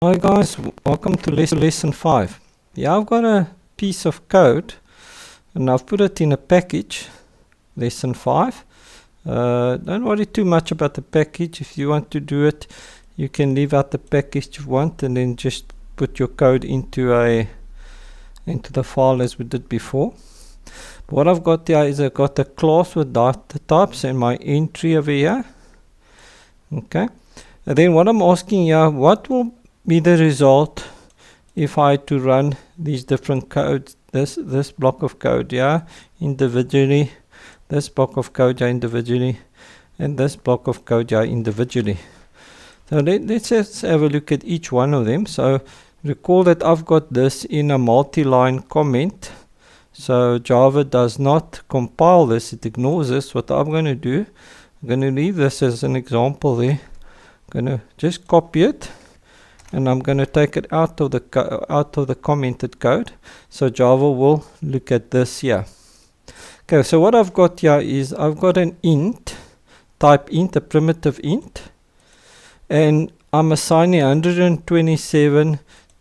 Hi guys, welcome to lesson 5. Yeah, I've got a piece of code and I've put it in a package, lesson 5. Don't worry too much about the package. If you want to do it, you can leave out the package you want and then just put your code into the file as we did before. But what I've got here is I've got a class with data types and my entry over here. Okay, and then what I'm asking here, what will be the result if I had to run these different codes, this block of code here individually, this block of code here individually, and this block of code here individually. So let's just have a look at each one of them. So recall that I've got this in a multi-line comment. So Java does not compile this, it ignores this. What I'm going to do, I'm going to leave this as an example there. I'm going to just copy it. And I'm going to take it out of the commented code, so Java will look at this here. Okay, so what I've got here is I've got an int, type int, a primitive int, and I'm assigning 127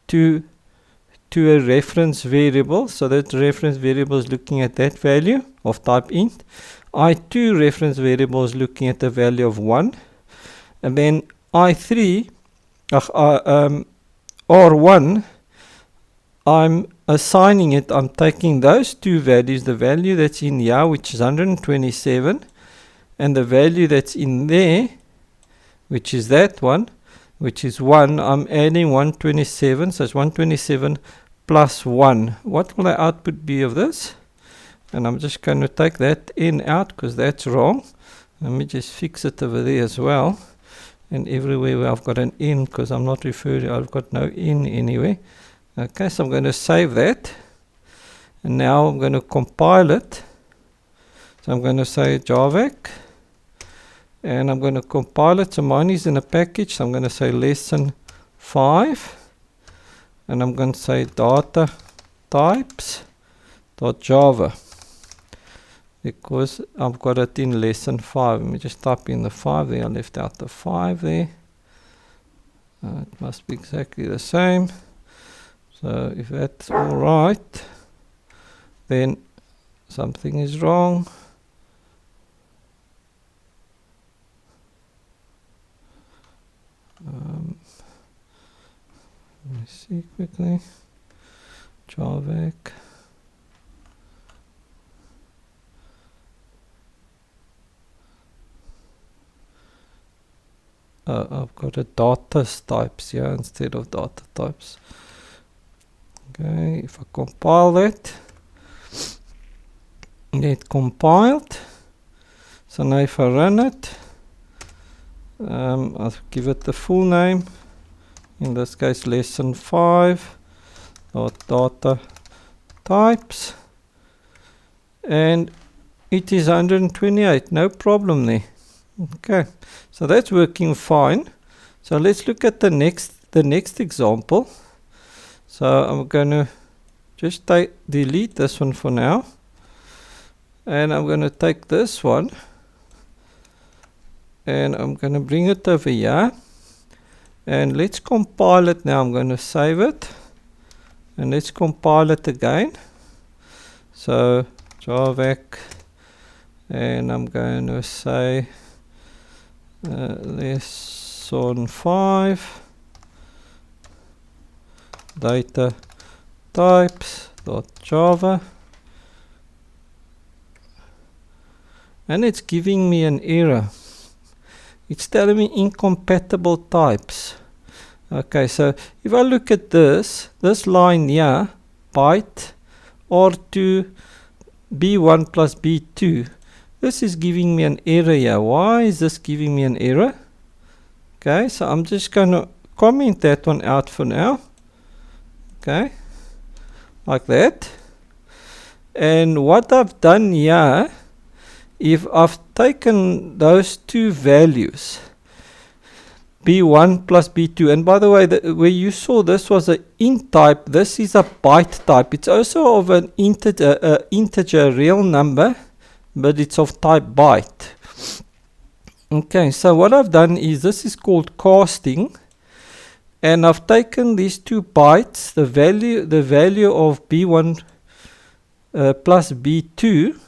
to a reference variable. So that reference variable is looking at that value of type int. I2 reference variable is looking at the value of 1, and then I3 R1, I'm assigning it, I'm taking those two values, the value that's in here, which is 127, and the value that's in there, which is that one, which is 1, I'm adding 127, so it's 127 plus 1. What will the output be of this? And I'm just going to take that n out because that's wrong. Let me just fix it over there as well. And everywhere where I've got an n, because I'm not referring, I've got no n anyway. Okay, so I'm going to save that. And now I'm going to compile it. So I'm going to say javac. And I'm going to compile it. So mine is in a package. So I'm going to say lesson 5. And I'm going to say data types.java. Because I've got it in lesson 5. Let me just type in the 5 there. I left out the 5 there. It must be exactly the same. So if that's alright, then something is wrong. Let me see quickly. Javac. I've got a data types here instead of data types. Okay, if I compile that, get compiled. So now if I run it, I'll give it the full name. In this case, lesson 5 data types, and it is 128. No problem there. Okay, so that's working fine. So let's look at the next example. So I'm going to just delete this one for now, and I'm going to take this one and I'm going to bring it over here, and let's compile it now. I'm going to save it and let's compile it again. So javac, and I'm going to say lesson 5 data types.java, and it's giving me an error. It's telling me incompatible types. Okay, so if I look at this line here, byte R2 B1 plus B2, this is giving me an error here. Why is this giving me an error? Okay, so I'm just going to comment that one out for now. Okay, like that. And what I've done here, if I've taken those two values, B1 plus B2, and by the way, where you saw this was an int type, this is a byte type. It's also of an integer real number, but it's of type byte. Okay, so what I've done is, this is called casting, and I've taken these 2 bytes, the value of b1 plus b2,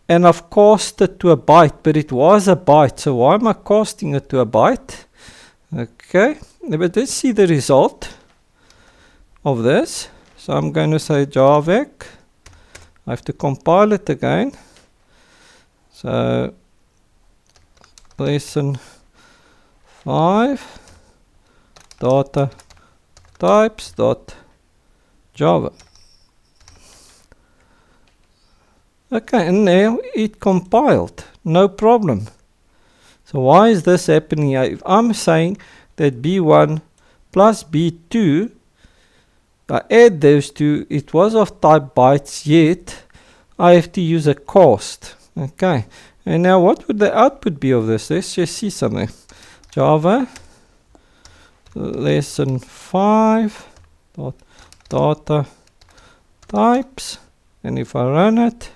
and I've cast it to a byte, but it was a byte. So why am I casting it to a byte? Okay, but let's see the result of this. So I'm going to say javec. I have to compile it again. So lesson 5 data types dot java. Okay, and now it compiled, no problem. So why is this happening here? If I'm saying that b1 plus b2, I add those two, it was of type bytes, yet I have to use a cast. Okay, and now what would the output be of this? Let's just see something. Java lesson 5 dot data types, and if I run it,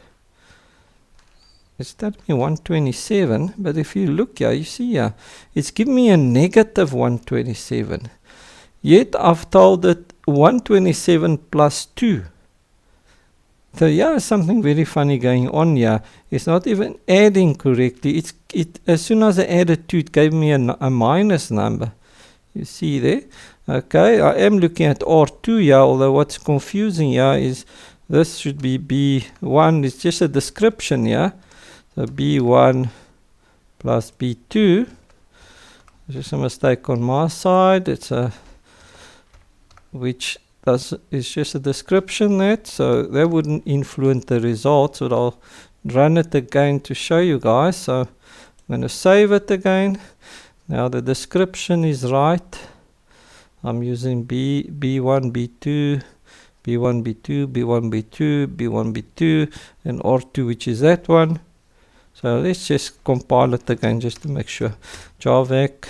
it's telling me 127, but if you look here, you see here, it's giving me a negative 127. Yet I've told it 127 plus 2. So yeah, something very funny going on here. It's not even adding correctly. As soon as I added 2, it gave me a minus number. You see there? Okay, I am looking at R2 here, although what's confusing here is this should be B1. It's just a description here. So B1 plus B2. Just a mistake on my side. It's a it's just a description that, so that wouldn't influence the results, but I'll run it again to show you guys. So I'm going to save it again. Now the description is right. I'm using B1, B2, B1, B2, B1, B2, B1, B2, and R2, which is that one. So let's just compile it again just to make sure. Javec,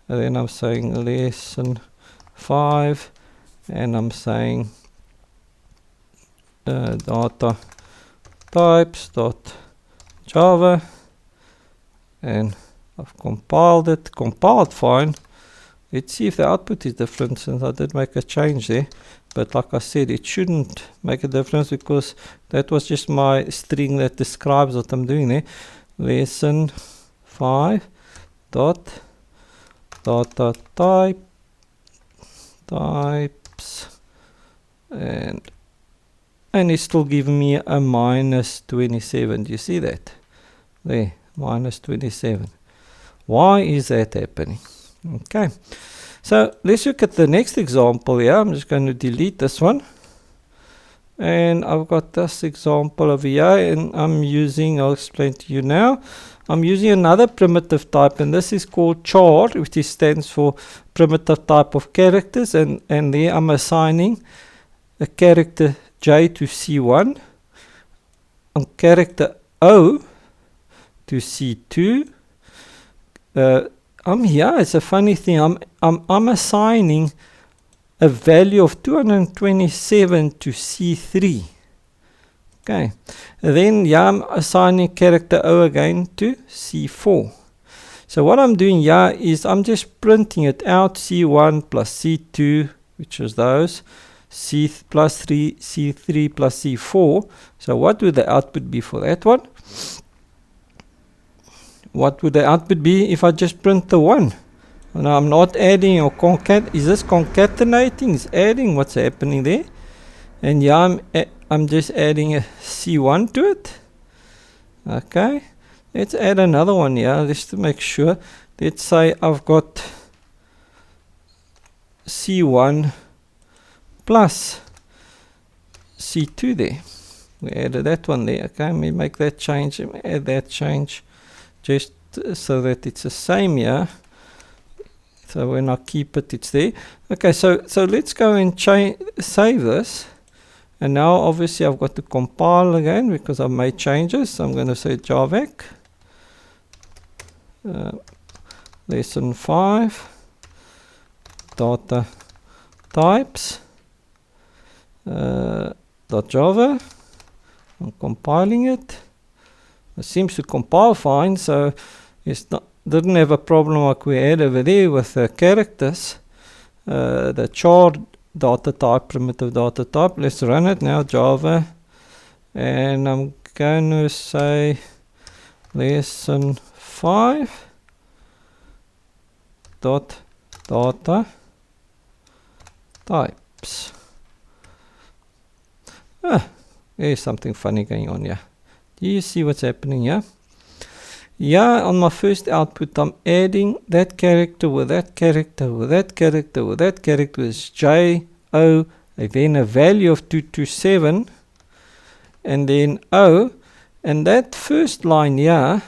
and then I'm saying lesson 5, and I'm saying data types dot java, and I've compiled it, compiled fine. Let's see if the output is different, since I did make a change there. But like I said, it shouldn't make a difference because that was just my string that describes what I'm doing there. Lesson 5 dot data types, and it's still giving me a minus 27. Do you see that? There, minus 27. Why is that happening? Okay, so let's look at the next example here. I'm just going to delete this one, and I've got this example over here, and I'll explain to you now. I'm using another primitive type, and this is called Char, which stands for primitive type of characters, and there I'm assigning a character J to C1, and character O to C2. Here, it's a funny thing. I'm assigning a value of 227 to C3. Okay, and then I'm assigning character O again to C4. So what I'm doing here is I'm just printing it out, C1 plus C2, which is those, C plus 3, C3 plus C4. So what would the output be for that one? What would the output be if I just print the 1? Now I'm not adding or is this concatenating? It's adding. What's happening there? And yeah, I'm just adding a C1 to it. Okay, let's add another one here just to make sure. Let's say I've got C1 plus C2 there. We added that one there. Okay, let me make that change and add that change just so that it's the same here. So when I keep it, it's there. Okay, so let's go and save this. And now obviously I've got to compile again because I've made changes. So I'm going to say javec lesson 5 data types .java. I'm compiling it. It seems to compile fine, so it's not, didn't have a problem like we had over there with the characters. the char data type, primitive data type. Let's run it now, Java, and I'm going to say lesson 5 dot data types. There's something funny going on here. Do you see what's happening here? Yeah, on my first output, I'm adding that character with that character with that character with that character with J, O, and then a value of 227, and then O, and that first line here,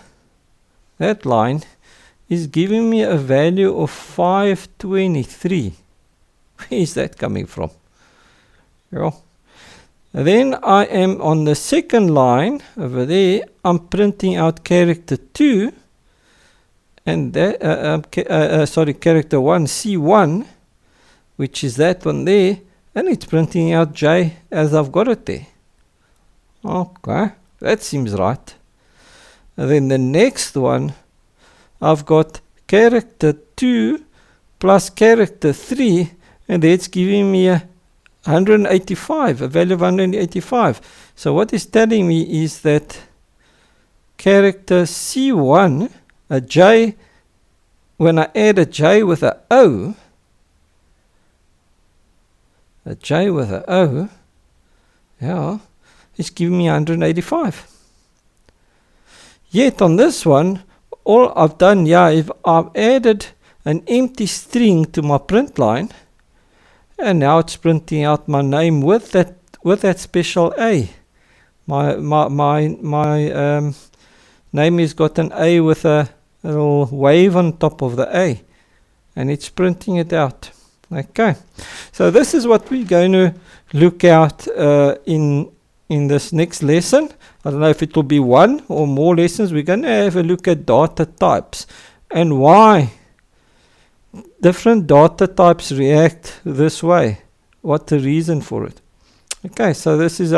that line, is giving me a value of 523. Where is that coming from? Yeah. Then I am on the second line over there. I'm printing out character 2, and that character 1, C1, which is that one there, and it's printing out J as I've got it there. Okay, that seems right. And then the next one, I've got character 2 plus character 3, and that's giving me a 185, a value of 185. So what it's telling me is that character C1, a J, when I add a J with a O, yeah, it's giving me 185. Yet on this one, all I've done here is I've added an empty string to my print line, and now it's printing out my name with that special A. My name has got an A with a little wave on top of the A, and it's printing it out. Okay, so this is what we're going to look at in this next lesson. I don't know if it will be one or more lessons. We're going to have a look at data types and why different data types react this way. What the reason for it? Okay, so this is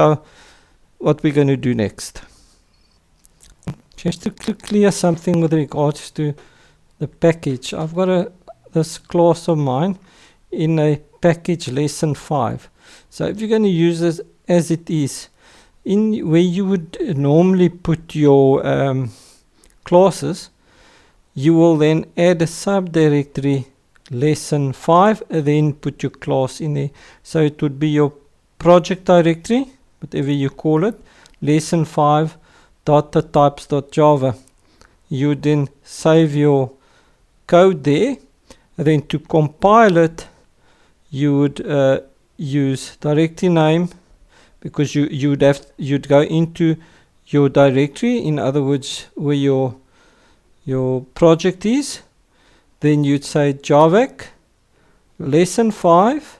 what we're going to do next. Just to clear something with regards to the package, I've got this class of mine in a package lesson 5. So if you're going to use this as it is, in where you would normally put your classes, you will then add a subdirectory lesson 5 and then put your class in there. So it would be your project directory, whatever you call it, lesson 5 data types.java. You then save your code there, and then to compile it you would use directory name, because you'd go into your directory, in other words where your project is. Then you'd say javac lesson 5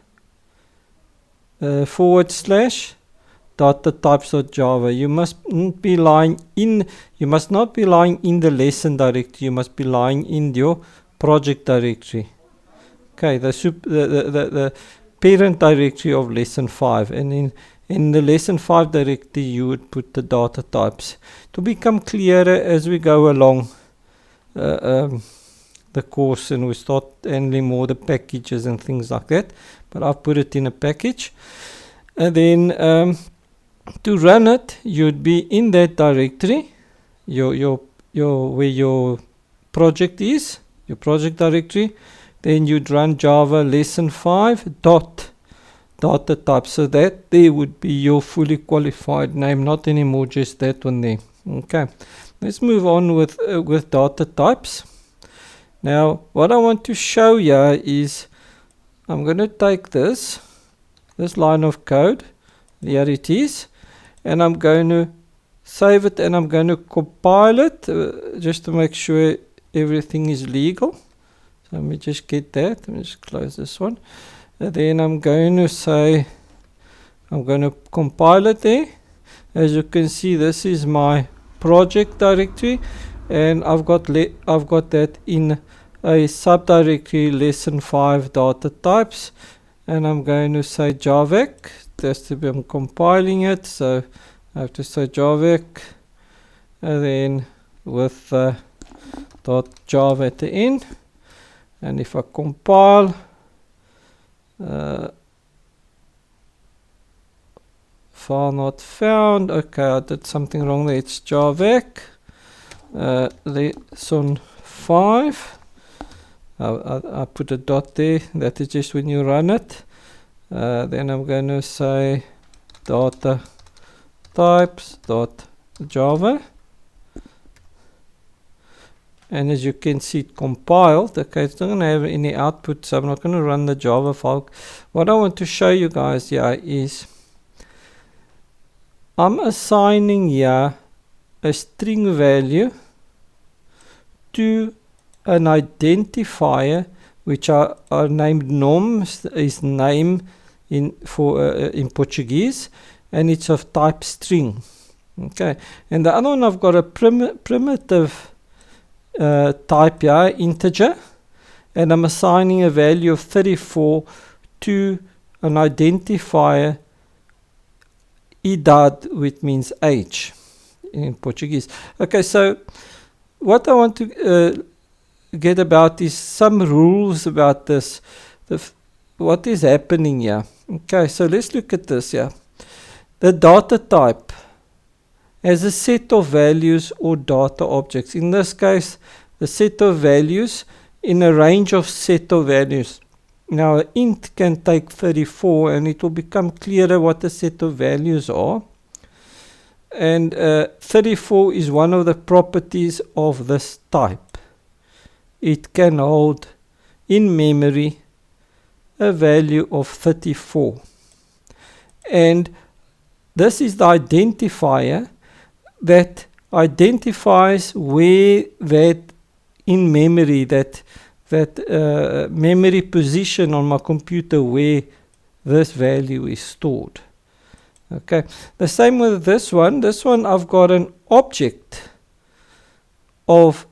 / data types.java. You must not be lying in the lesson directory, you must be lying in your project directory. Okay, the parent directory of lesson 5, and in the lesson 5 directory you would put the data types. To become clearer as we go along the course and we start handling more the packages and things like that, but I've put it in a package. And then to run it, you'd be in that directory, where your project is, your project directory. Then you'd run Java lesson 5 dot data type, so that there would be your fully qualified name, not anymore just that one there. Okay, let's move on with data types. Now what I want to show you is I'm going to take this line of code, here it is, and I'm going to save it and I'm going to compile it just to make sure everything is legal. So let me just get that. Let me just close this one. And then I'm going to say, I'm going to compile it there. As you can see, this is my project directory, and I've got that in a subdirectory lesson 5 data types, and I'm going to say javac. I'm compiling it, so I have to say javac, and then with .java at the end. And if I compile, File not found. Okay, I did something wrong there. It's jarvec lesson 5. I put a dot there. That is just when you run it. Then I'm going to say data types dot java, and as you can see, it compiled. Okay, it's not going to have any output, so I'm not going to run the Java file. What I want to show you guys here is I'm assigning here a string value to an identifier which are named noms, is name in Portuguese, and it's of type string. Okay, and the other one, I've got a primitive type here, integer, and I'm assigning a value of 34 to an identifier idade, which means age in Portuguese. Okay, so what I want to get about is some rules about this, what is happening here. Okay, so let's look at this here. The data type has a set of values or data objects. In this case, the set of values in a range of set of values. Now, an int can take 34, and it will become clearer what the set of values are. And 34 is one of the properties of this type. It can hold in memory a value of 34. And this is the identifier that identifies where that in memory, that memory position on my computer where this value is stored. Okay, the same with this one. This one, I've got an object of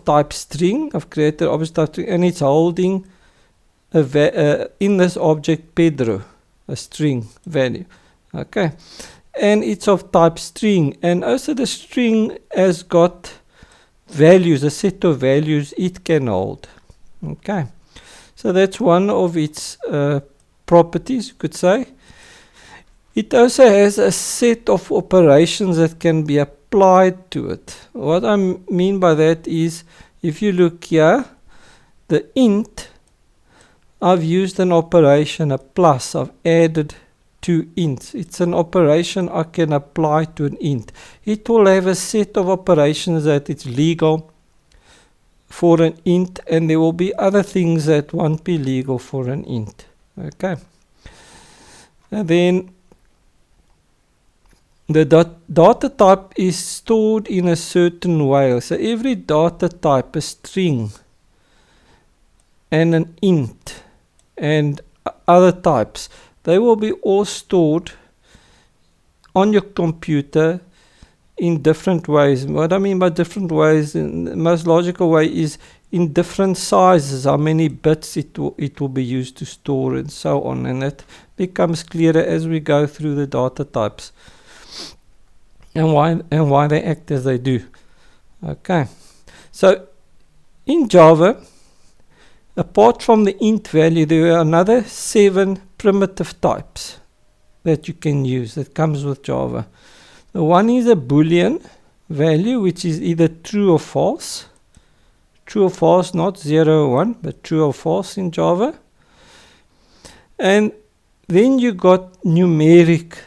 type string. I've created an object type string, and it's holding in this object Pedro, a string value. Okay, and it's of type string, and also the string has got values, a set of values it can hold. Okay, so that's one of its properties, you could say. It also has a set of operations that can be applied to it. What I mean by that is, if you look here, the int, I've used an operation, a plus. I've added two ints. It's an operation I can apply to an int. It will have a set of operations that it's legal for an int, and there will be other things that won't be legal for an int. Okay, and then the data type is stored in a certain way. So every data type, a string and an int and other types, they will be all stored on your computer in different ways. What I mean by different ways, in the most logical way, is in different sizes, how many bits it will be used to store, and so on. And that becomes clearer as we go through the data types and why they act as they do. Okay, so in Java, apart from the int value, there are another 7 primitive types that you can use that comes with Java. The one is a Boolean value, which is either true or false. True or false, not 0 or 1, but true or false in Java. And then you got numeric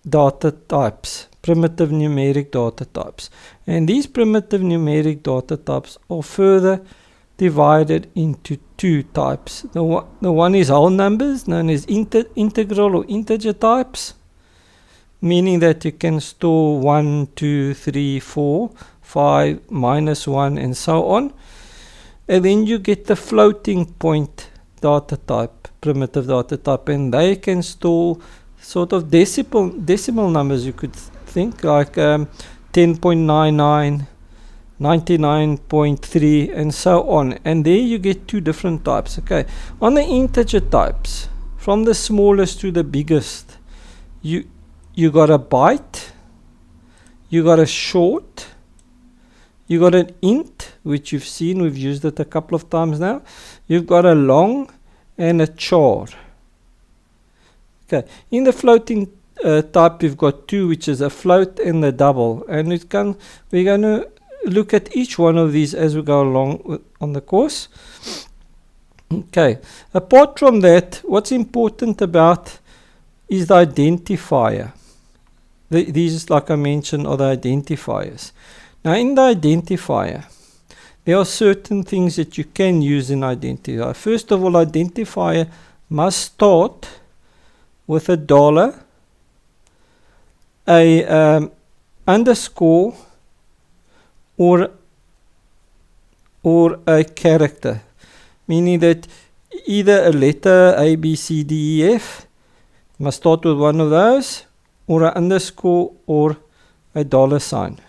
data types, primitive numeric data types. And these primitive numeric data types are further divided into 2 types. The one is whole numbers, known as integral or integer types, meaning that you can store 1, 2, 3, 4, 5, -1, and so on. And then you get the floating point data type, primitive data type, and they can store sort of decimal numbers, you could think, like 10.99, 99.3, and so on. And there you get 2 different types. Okay, on the integer types, from the smallest to the biggest, you got a byte, you got a short, you got an int, which you've seen, we've used it a couple of times now, you've got a long, and a char. Okay, in the floating type we've got two, which is a float and a double, and we're going to look at each one of these as we go along on the course. Okay, apart from that, what's important about is the identifier. These, like I mentioned, are the identifiers. Now in the identifier, there are certain things that you can use in identifier. First of all, identifier must start with a dollar, a underscore, or a character, meaning that either a letter A, B, C, D, E, F must start with one of those, or an underscore or a dollar sign.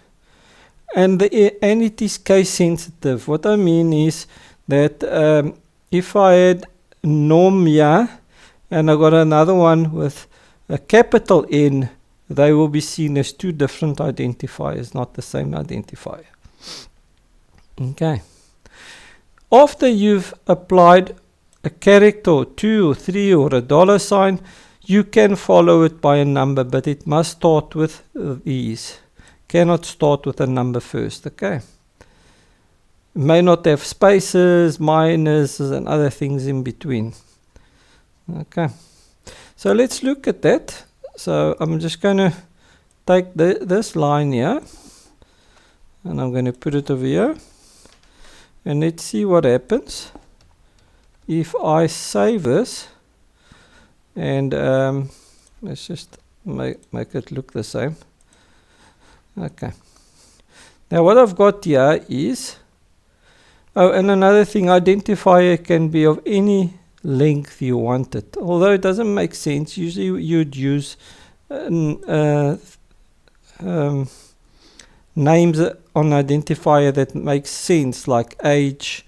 And it is case sensitive. What I mean is that if I had norm here and I got another one with a capital N, they will be seen as two different identifiers, not the same identifier. Okay. After you've applied a character or two or three or a dollar sign, you can follow it by a number, but it must start with these. Cannot start with a number first. Okay. It may not have spaces, minuses, and other things in between. Okay. So let's look at that. So I'm just going to take this line here, and I'm going to put it over here, and let's see what happens if I save this, and let's just make it look the same. Okay. Now what I've got here is, oh, and another thing, identifier can be of any length you want it. Although it doesn't make sense, usually you'd use names on identifier that makes sense, like age.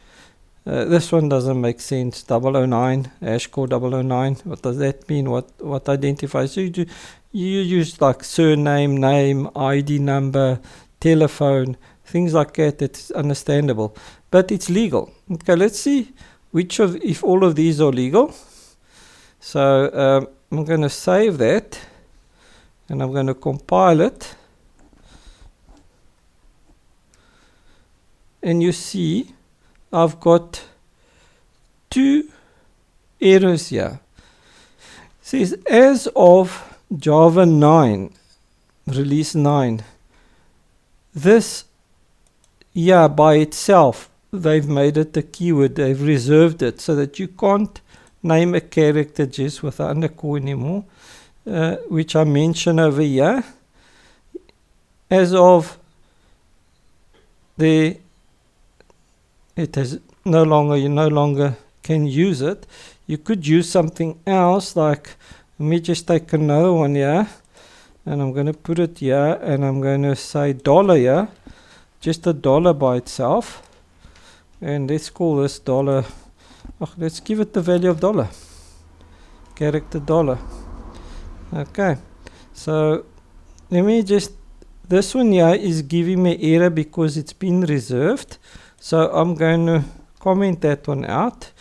This one doesn't make sense. 009, #core 009. What does that mean? What identifies? So you use like surname, name, ID number, telephone, things like that. It's understandable, but it's legal. Okay, let's see if all of these are legal. So I'm going to save that, and I'm going to compile it, and you see I've got two errors here. It says as of Java 9, release 9, this here by itself, they've made it a keyword, they've reserved it so that you can't name a character just with an underscore anymore, which I mention over here. As of the, it is no longer, you no longer can use it. You could use something else, like, let me just take another one here, and I'm going to put it here, and I'm going to say dollar here, just a dollar by itself, and let's call this dollar, let's give it the value of dollar, character dollar. Okay, so let me just, this one here is giving me error because it's been reserved, so I'm going to comment that one out.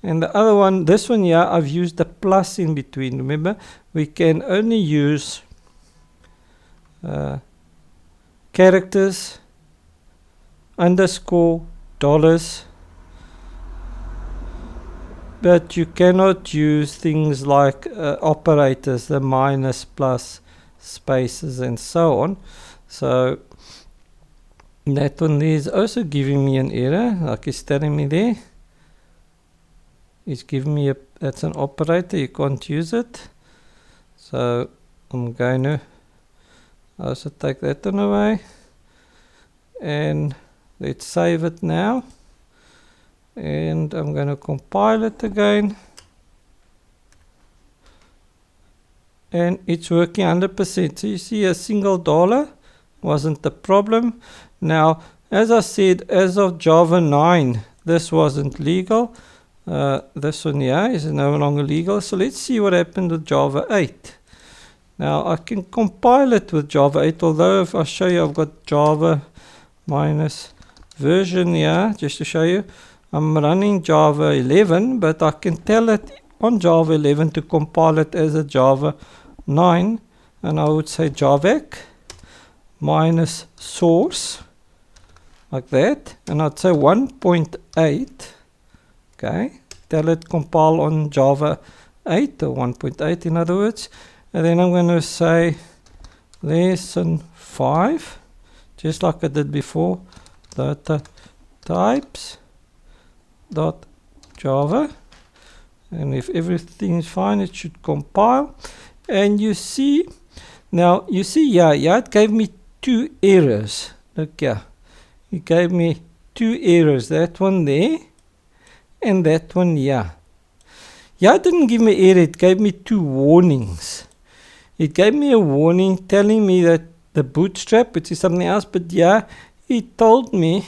And the other one, this one here, I've used a plus in between. Remember, we can only use characters, underscore, dollars, but you cannot use things like operators, the minus, plus, spaces, and so on. So that one is also giving me an error, like it's telling me there. It's giving me that's an operator, you can't use it. So I'm going to also take that one away, and let's save it now, and I'm going to compile it again, and it's working 100%. So you see a single dollar wasn't the problem. Now, as I said, as of Java 9, this wasn't legal. This one here is no longer legal. So let's see what happened with Java 8. Now I can compile it with Java 8, although if I show you, I've got Java minus version here, just to show you. I'm running Java 11, but I can tell it on Java 11 to compile it as a Java 9, and I would say javec minus source, like that, and I'd say 1.8, okay, tell it compile on Java 8 or 1.8 in other words, and then I'm going to say lesson 5, just like I did before, data types dot Java, and if everything is fine it should compile. And you see now, you see yeah, it gave me 2 errors. Look here, it gave me 2 errors, that one there and that one here. Yeah, it didn't give me error, it gave me 2 warnings. It gave me a warning telling me that the bootstrap, which is something else, but yeah, it told me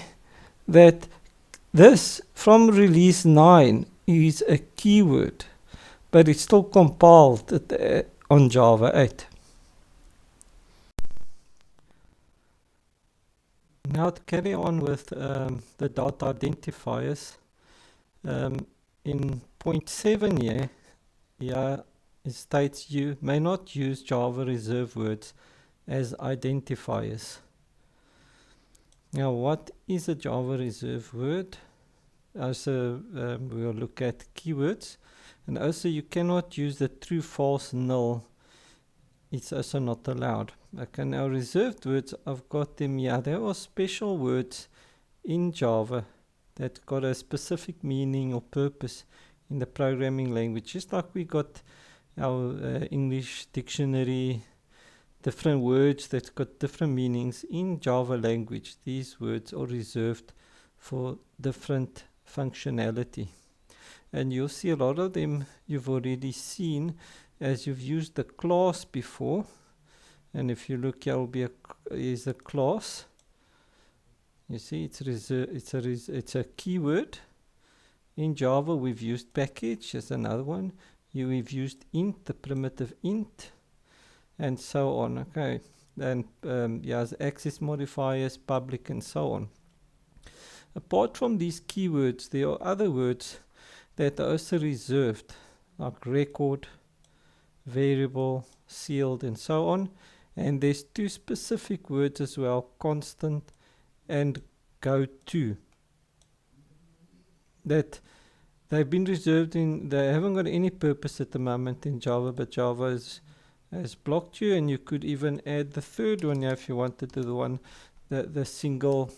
that this from release 9 is a keyword, but it's still compiled on Java 8. Now to carry on with the data identifiers, in point 7 here, it states you may not use Java reserved words as identifiers. Now, what is a Java reserved word? Also, we'll look at keywords, and also you cannot use the true, false, null. It's also not allowed. Okay, now reserved words, I've got them here. There are special words in Java that got a specific meaning or purpose in the programming language, just like we got our English dictionary, different words that got different meanings in Java language. These words are reserved for different functionality, and you'll see a lot of them you've already seen as you've used the class before. And if you look, here will be is a class. You see, it's a keyword. In Java we've used package as another one. We've used int, the primitive int, and so on. Okay, and as access modifiers, public, and so on. Apart from these keywords, there are other words that are also reserved, like record, variable, sealed, and so on. And there's 2 specific words as well, constant and go to, that they've been reserved they haven't got any purpose at the moment in Java, but Java has blocked you, and you could even add the 3rd one here if you wanted to, the single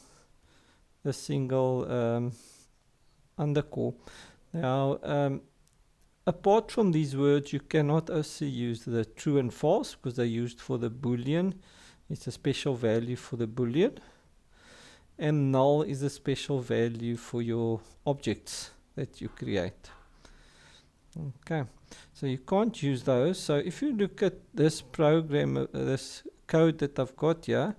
underscore. Now, apart from these words, you cannot also use the true and false, because they're used for the Boolean. It's a special value for the Boolean. And null is a special value for your objects that you create. Okay, so you can't use those. So if you look at this program, this code that I've got here,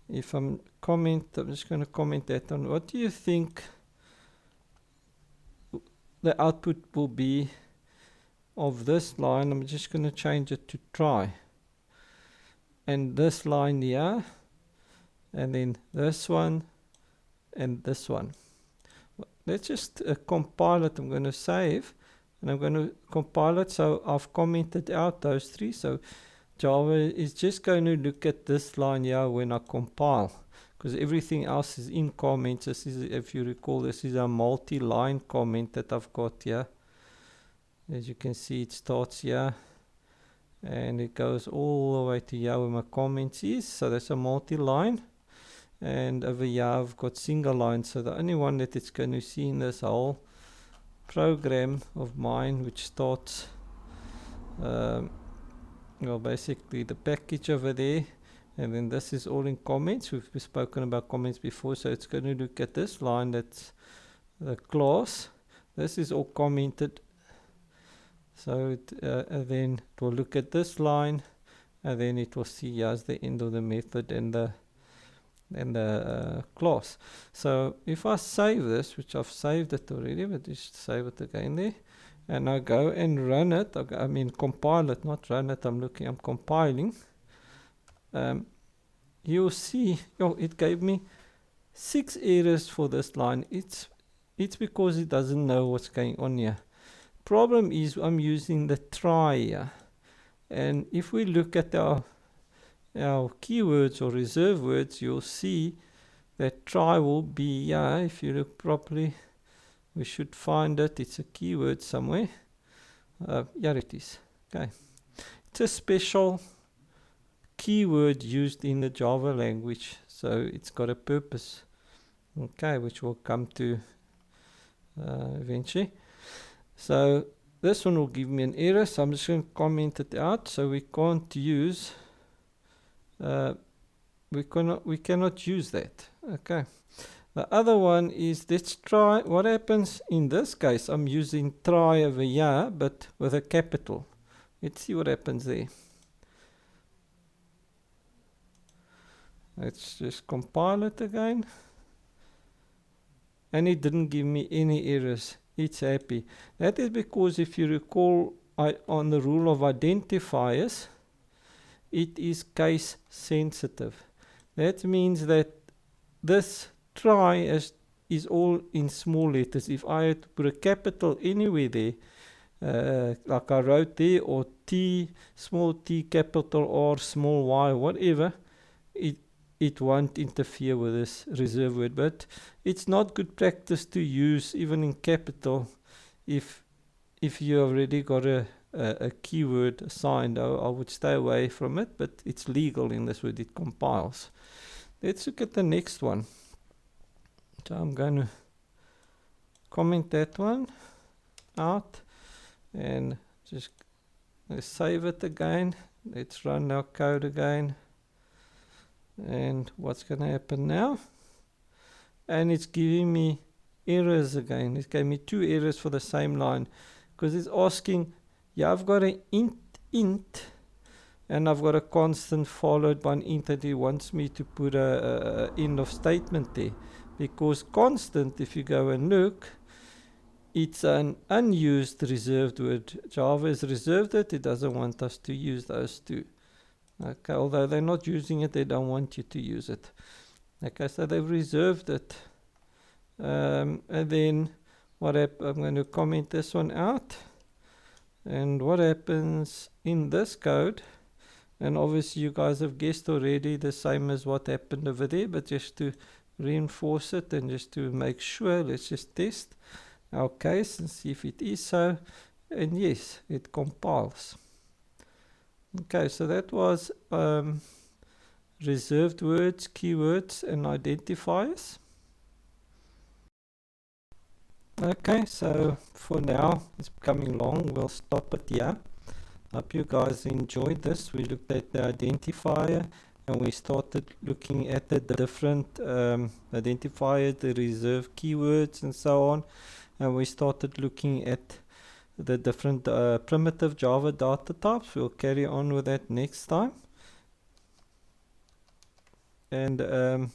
if I'm just going to comment that on. What do you think the output will be of this line? I'm just going to change it to try. And this line here, and then this one, and this one. Let's just compile it. I'm going to save, and I'm going to compile it. So I've commented out those 3. So Java is just going to look at this line here when I compile, because everything else is in comments. This is, if you recall, this is a multi-line comment that I've got here. As you can see, it starts here and it goes all the way to here where my comments is. So that's a multi-line, and over here I've got single line. So the only one that it's going to see in this whole program of mine, which starts well, basically the package over there, and then this is all in comments. We've spoken about comments before, so it's going to look at this line, that's the class. This is all commented, so then it will look at this line, and then it will see here's the end of the method and the class. So if I save this, which I've saved it already, but just save it again there, and I go and run it, I mean compile it, not run it, I'm compiling, you'll see, it gave me 6 errors for this line. It's it's because it doesn't know what's going on here. Problem is I'm using the try here, and if we look at our keywords or reserve words, you'll see that try will be here. If you look properly, we should find it. It's a keyword somewhere. Here it is. Okay, it's a special keyword used in the Java language, so it's got a purpose. Okay, which we'll come to eventually. So this one will give me an error, so I'm just going to comment it out. So we can't use we cannot use that. Okay, the other one is, let's try what happens in this case. I'm using try over here but with a capital. Let's see what happens there. Let's just compile it again, and it didn't give me any errors. It's happy. That is because, if you recall, on the rule of identifiers, it is case sensitive. That means that this try is all in small letters. If I had to put a capital anywhere there, like I wrote there, or T, small t, capital R, small y, whatever, it won't interfere with this reserve word. But it's not good practice to use even in capital if you already got a keyword assigned. I would stay away from it, but it's legal in this word. It compiles. Let's look at the next one. So I'm going to comment that one out and just save it again. Let's run our code again. And what's going to happen now? And it's giving me errors again. It gave me 2 errors for the same line, because it's asking, yeah, I've got an int and I've got a constant followed by an int, that it wants me to put a end of statement there, because constant, if you go and look, it's an unused reserved word. Java has reserved it. It doesn't want us to use those two. Okay, although they're not using it, they don't want you to use it. Okay, so they've reserved it. And then I'm going to comment this one out. And what happens in this code, and obviously you guys have guessed already, the same as what happened over there, but just to reinforce it and just to make sure, let's just test our case and see if it is so. And yes, it compiles. Okay, so that was reserved words, keywords, and identifiers. Okay, so for now, it's becoming long. We'll stop it here. Hope you guys enjoyed this. We looked at the identifier, and we started looking at the different identifiers, the reserved keywords, and so on. And we started looking at the different primitive Java data types. We'll carry on with that next time. And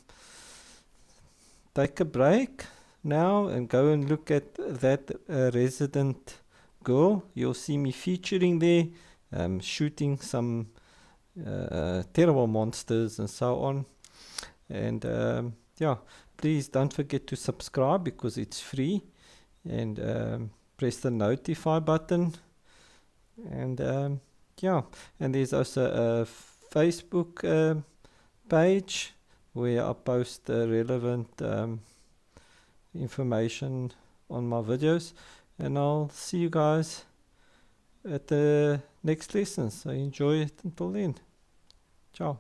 take a break now and go and look at that resident girl. You'll see me featuring there, shooting some terrible monsters and so on. And yeah, please don't forget to subscribe, because it's free, and press the notify button. And yeah, and there's also a Facebook page where I post relevant information on my videos. And I'll see you guys at the next lesson, so enjoy it until then. Ciao.